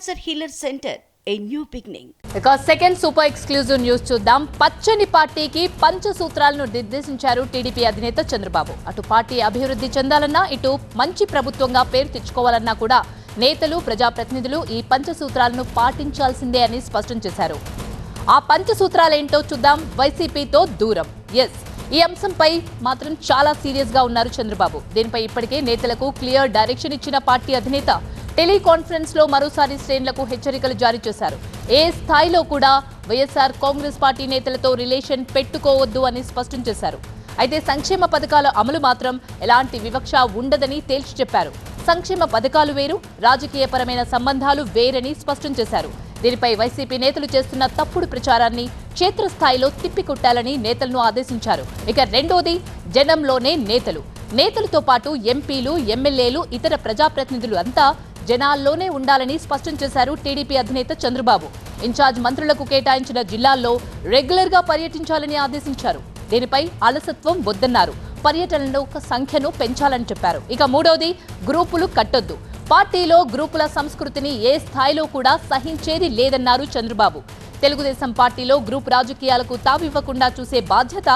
Cancer Healer Center, a new beginning. Second super exclusive news చూద్దాం. పచ్చని పార్టీకి పంచసూత్రాలను నిర్దేశించారు TDP అధినేత చంద్రబాబు. అటు పార్టీ అభివృద్ధి చెందాలన్నా, ఇటు మంచి ప్రభుత్వంగా పేరు తెచ్చుకోవాలన్నా కూడా నేతలు, ప్రజాప్రతినిధులు ఈ పంచసూత్రాలను పాటించాల్సిందే అని స్పష్టం చేశారు. ఆ పంచసూత్రాలేంటో చూద్దాం. వైసీపీతో దూరం. ఈ అంశంపై మాత్రం చాలా సీరియస్ గా ఉన్నారు చంద్రబాబు. దీనిపై ఇప్పటికే నేతలకు క్లియర్ డైరెక్షన్ ఇచ్చిన పార్టీ అధినేత టెలికాన్ఫరెన్స్ లో మరోసారి శ్రేణులకు హెచ్చరికలు జారీ చేశారు. ఏ స్థాయిలో కూడా వైఎస్ఆర్ కాంగ్రెస్ పార్టీ నేతలతో రిలేషన్ పెట్టుకోవద్దు అని స్పష్టం చేశారు. అయితే సంక్షేమ పథకాల అమలు మాత్రం ఎలాంటి వివక్ష ఉండదని తేల్చి చెప్పారు. సంక్షేమ పథకాలు వేరు, రాజకీయపరమైన సంబంధాలు వేరని స్పష్టం చేశారు. దీనిపై వైసీపీ నేతలు చేస్తున్న తప్పుడు ప్రచారాన్ని క్షేత్రస్థాయిలో తిప్పికొట్టాలని నేతలను ఆదేశించారు. ఇక రెండోది, జనంలోనే నేతలతో పాటు ఎంపీలు, ఎమ్మెల్యేలు, ఇతర ప్రజాప్రతినిధులు అంతా జనాల్లోనే ఉండాలని స్పష్టం చేశారు టీడీపీ అధినేత చంద్రబాబు. ఇన్ఛార్జ్ మంత్రులకు కేటాయించిన జిల్లాల్లో రెగ్యులర్ గా పర్యటించాలని ఆదేశించారు. దీనిపై అలసత్వం వద్దన్నారు. పర్యటనల సంఖ్యను పెంచాలని చెప్పారు. ఇక మూడోది, గ్రూపులు కట్టొద్దు. పార్టీలో గ్రూపుల సంస్కృతిని ఏ స్థాయిలో కూడా సహించేది లేదన్నారు చంద్రబాబు. తెలుగుదేశం పార్టీలో గ్రూప్ రాజకీయాలకు తావివ్వకుండా చూసే బాధ్యత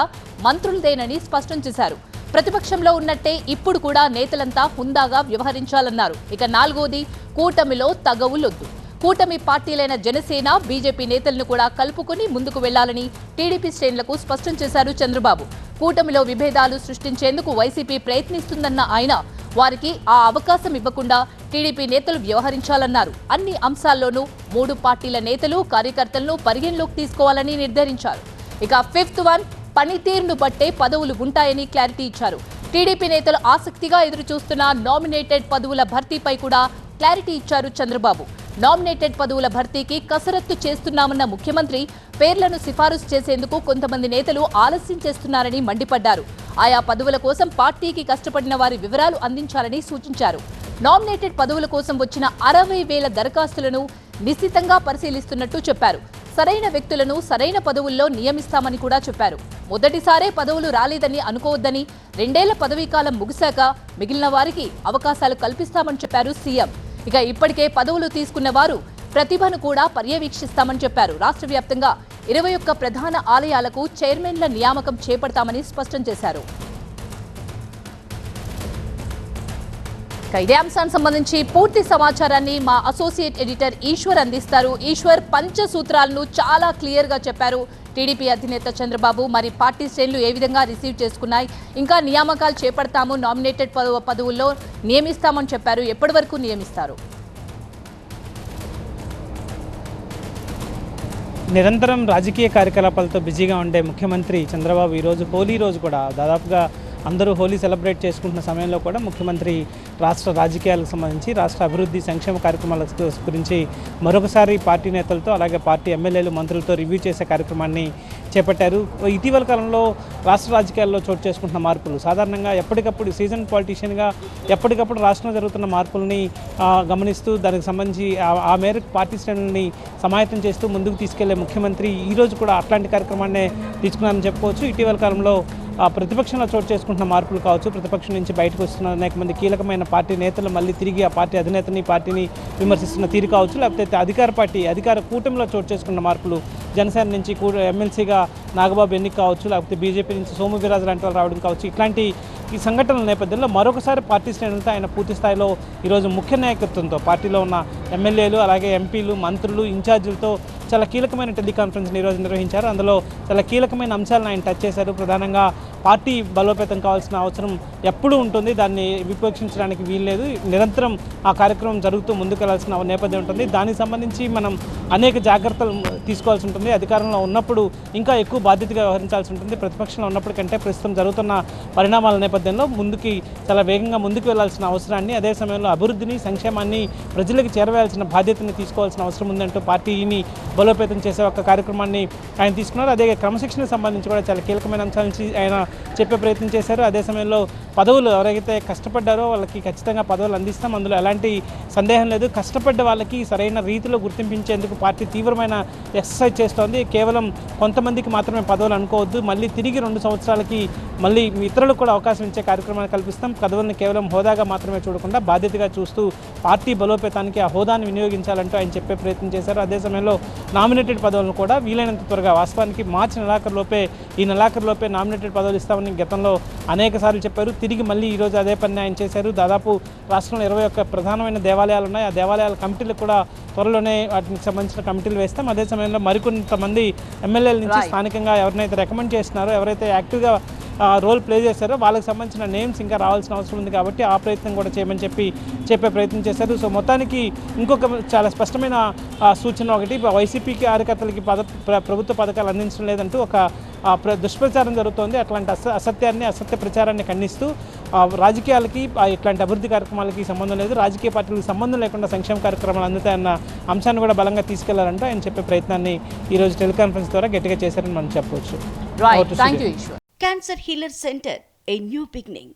మంత్రులదేనని స్పష్టం చేశారు. ప్రతిపక్షంలో ఉన్నట్టే ఇప్పుడు కూడా నేతలంతా హుందాగా వ్యవహరించాలన్నారు. ఇక నాలుగోది, కూటమిలో తగవులొద్దు. కూటమి పార్టీలైన జనసేన, బీజేపీ నేతలను కూడా కలుపుకుని ముందుకు వెళ్లాలని టీడీపీ శ్రేణులకు స్పష్టం చేశారు చంద్రబాబు. కూటమిలో విభేదాలు సృష్టించేందుకు వైసీపీ ప్రయత్నిస్తుందన్న ఆయన, వారికి ఆ అవకాశం ఇవ్వకుండా టీడీపీ నేతలు వ్యవహరించాలన్నారు. అన్ని అంశాల్లోనూ మూడు పార్టీల నేతలు, కార్యకర్తలను పరిగణలోకి తీసుకోవాలని నిర్ధారించారు. ఇక ఫిఫ్త్ వన్, పనితీరును బట్టే పదవులు ఉంటాయని క్లారిటీ ఇచ్చారు. టీడీపీ నేతలు ఆసక్తిగా ఎదురుచూస్తున్న నామినేటెడ్ పదవుల భర్తీపై కూడా క్లారిటీ ఇచ్చారు చంద్రబాబు. నామినేటెడ్ పదవుల భర్తీకి కసరత్తు చేస్తున్నామన్న ముఖ్యమంత్రి పేర్లను సిఫారసు చేసేందుకు కొంతమంది నేతలు ఆలస్యం చేస్తున్నారని మండిపడ్డారు. ఆయా పదవుల కోసం పార్టీకి కష్టపడిన వారి వివరాలు అందించాలని సూచించారు. నామినేటెడ్ పదవుల కోసం వచ్చిన 60,000 దరఖాస్తులను నిశితంగా పరిశీలిస్తున్నట్టు చెప్పారు. సరైన వ్యక్తులను సరైన పదవుల్లో నియమిస్తామని కూడా చెప్పారు. మొదటిసారే పదవులు రాలేదని అనుకోవద్దని, 2 ఏళ్ల పదవీకాలం ముగిశాక మిగిలిన వారికి అవకాశాలు కల్పిస్తామని చెప్పారు సీఎం. ఇక ఇప్పటికే పదవులు తీసుకున్న వారు ప్రతిభను కూడా పర్యవేక్షిస్తామని చెప్పారు. రాష్ట్ర వ్యాప్తంగా 21 ప్రధాన ఆలయాలకు చైర్మన్ల నియామకం చేపడతామని స్పష్టం చేశారు. ఇదే అంశానికి సంబంధించి పూర్తి సమాచారాన్ని మా అసోసియేట్ ఎడిటర్ ఈశ్వర్ అందిస్తారు. ఈశ్వర్, పంచసూత్రాలను చాలా క్లియర్ గా చెప్పారు టీడీపీ అధినేత చంద్రబాబు. మరి పార్టీ శ్రేణులు ఏ విధంగా రిసీవ్ చేసుకున్నాయి? ఇంకా నియామకాలు చేపడతాము, నామినేటెడ్ పదవుల్లో నియమిస్తామని చెప్పారు. ఎప్పటి వరకు నియమిస్తారు? నిరంతరం రాజకీయ కార్యకలాపాలతో బిజీగా ఉండే ముఖ్యమంత్రి చంద్రబాబు ఈరోజు హోలీ రోజు కూడా దాదాపుగా అందరూ హోలీ సెలబ్రేట్ చేసుకుంటున్న సమయంలో కూడా ముఖ్యమంత్రి రాష్ట్ర రాజకీయాలకు సంబంధించి, రాష్ట్ర అభివృద్ధి సంక్షేమ కార్యక్రమాల గురించి మరొకసారి పార్టీ నేతలతో, అలాగే పార్టీ ఎమ్మెల్యేలు, మంత్రులతో రివ్యూ చేసే కార్యక్రమాన్ని చేపట్టారు. ఇటీవల కాలంలో రాష్ట్ర రాజకీయాల్లో చోటు చేసుకుంటున్న మార్పులు, సాధారణంగా ఎప్పటికప్పుడు సీజన్ పాలిటీషియన్గా ఎప్పటికప్పుడు రాష్ట్రంలో జరుగుతున్న మార్పుల్ని గమనిస్తూ దానికి సంబంధించి ఆ మేరకు పార్టీ శ్రేణుల్ని సమాయత్తం చేస్తూ ముందుకు తీసుకెళ్లే ముఖ్యమంత్రి ఈరోజు కూడా అట్లాంటి కార్యక్రమాన్నే తీసుకున్నారని చెప్పుకోవచ్చు. ఇటీవల కాలంలో ప్రతిపక్షంలో చోటు చేసుకుంటున్న మార్పులు కావచ్చు, ప్రతిపక్షం నుంచి బయటకు వస్తున్న అనేక మంది కీలకమైన పార్టీ నేతలు మళ్ళీ తిరిగి ఆ పార్టీ అధినేతని, పార్టీని విమర్శిస్తున్న తీరు కావచ్చు, లేకపోతే అధికార కూటమిలో చోటు చేసుకున్న మార్పులు, జనసేన నుంచి ఎమ్మెల్సీగా నాగబాబు ఎన్నిక కావచ్చు, లేకపోతే బీజేపీ నుంచి సోము వీర్రాజు లాంటి వాళ్ళు రావడం కావచ్చు, ఇట్లాంటి ఈ సంఘటనల నేపథ్యంలో మరొకసారి పార్టీ శ్రేణులతో ఆయన పూర్తి స్థాయిలో ఈరోజు ముఖ్య నాయకత్వంతో పార్టీలో ఉన్న ఎమ్మెల్యేలు, అలాగే ఎంపీలు, మంత్రులు, ఇన్ఛార్జీలతో చాలా కీలకమైన టెలికాన్ఫరెన్స్ని ఈరోజు నిర్వహించారు. అందులో చాలా కీలకమైన అంశాలను ఆయన టచ్ చేశారు. ప్రధానంగా పార్టీ బలోపేతం కావాల్సిన అవసరం ఎప్పుడూ ఉంటుంది, దాన్ని విపేక్షించడానికి వీల్లేదు. నిరంతరం ఆ కార్యక్రమం జరుగుతూ ముందుకెళ్లాల్సిన నేపథ్యం ఉంటుంది. దానికి సంబంధించి మనం అనేక జాగ్రత్తలు తీసుకోవాల్సి ఉంటుంది. అధికారంలో ఉన్నప్పుడు ఇంకా ఎక్కువ బాధ్యతగా వ్యవహరించాల్సి ఉంటుంది. ప్రతిపక్షంలో ఉన్నప్పుడు కంటే ప్రస్తుతం జరుగుతున్న పరిణామాల నేపథ్యంలో చాలా వేగంగా ముందుకు వెళ్లాల్సిన అవసరాన్ని, అదే సమయంలో అభివృద్ధిని, సంక్షేమాన్ని ప్రజలకు చేరవేయాల్సిన బాధ్యతని తీసుకోవాల్సిన అవసరం ఉందంటూ పార్టీని బలోపేతం చేసే ఒక కార్యక్రమాన్ని ఆయన తీసుకున్నారు. అదే క్రమశిక్షణకు సంబంధించి కూడా చాలా కీలకమైన అంశాల నుంచి ఆయన చెప్పే ప్రయత్నం చేశారు. అదే సమయంలో పదవులు ఎవరైతే కష్టపడ్డారో వాళ్ళకి ఖచ్చితంగా పదవులు అందిస్తాం, అందులో ఎలాంటి సందేహం లేదు. కష్టపడ్డ వాళ్ళకి సరైన రీతిలో గుర్తింపించేందుకు పార్టీ తీవ్రమైన ఎక్సర్సైజ్ చేస్తోంది. కేవలం కొంతమందికి మాత్రమే పదవులు అనుకోవద్దు, మళ్ళీ తిరిగి 2 సంవత్సరాలకి మళ్ళీ ఇతరులకు కూడా అవకాశం ఇచ్చే కార్యక్రమాన్ని కల్పిస్తాం. పదవులను కేవలం హోదాగా మాత్రమే చూడకుండా బాధ్యతగా చూస్తూ పార్టీ బలోపేతానికి ఆ హోదాను వినియోగించాలంటూ ఆయన చెప్పే ప్రయత్నం చేశారు. అదే సమయంలో నామినేటెడ్ పదవులను కూడా వీలైనంత త్వరగా, వాస్తవానికి మార్చి ఈ నెలాఖరులోపే నామినేటెడ్ పదవులు ఇస్తామని గతంలో అనేక సార్లు చెప్పారు. తిరిగి మళ్ళీ ఈరోజు అదే పని ఆయన చేశారు. దాదాపు రాష్ట్రంలో 21 ప్రధానమైన దేవాలయాలు ఉన్నాయి. ఆ దేవాలయాల కమిటీలకు కూడా త్వరలోనే వాటికి సంబంధించిన కమిటీలు వేస్తాం. అదే సమయంలో మరికొంతమంది ఎమ్మెల్యేల నుంచి స్థానికంగా ఎవరినైతే రికమెండ్ చేస్తున్నారో, ఎవరైతే యాక్టివ్గా రోల్ ప్లే చేశారో వాళ్ళకి సంబంధించిన నేమ్స్ ఇంకా రావాల్సిన అవసరం ఉంది కాబట్టి ఆ ప్రయత్నం కూడా చేయమని చెప్పే ప్రయత్నం చేశారు. సో మొత్తానికి ఇంకొక చాలా స్పష్టమైన సూచన ఒకటి, వైసీపీకి కార్యకర్తలకి ప్రభుత్వ పథకాలు అందించడం లేదంటూ ఒక దుష్ప్రచారం జరుగుతోంది. అట్లాంటి అసత్య ప్రచారాన్ని ఖండిస్తూ రాజకీయాలకి ఇట్లాంటి అభివృద్ధి కార్యక్రమాలకి సంబంధం లేదు, రాజకీయ పార్టీలకు సంబంధం లేకుండా సంక్షేమ కార్యక్రమాలు అందుతాయన్న అంశాన్ని కూడా బలంగా తీసుకెళ్లారంటూ ఆయన చెప్పే ప్రయత్నాన్ని ఈరోజు టెలికాన్ఫరెన్స్ ద్వారా గట్టిగా చేశారని మనం చెప్పవచ్చు. Right. Thank you, Ishwar. Cancer Healer Center, a new beginning.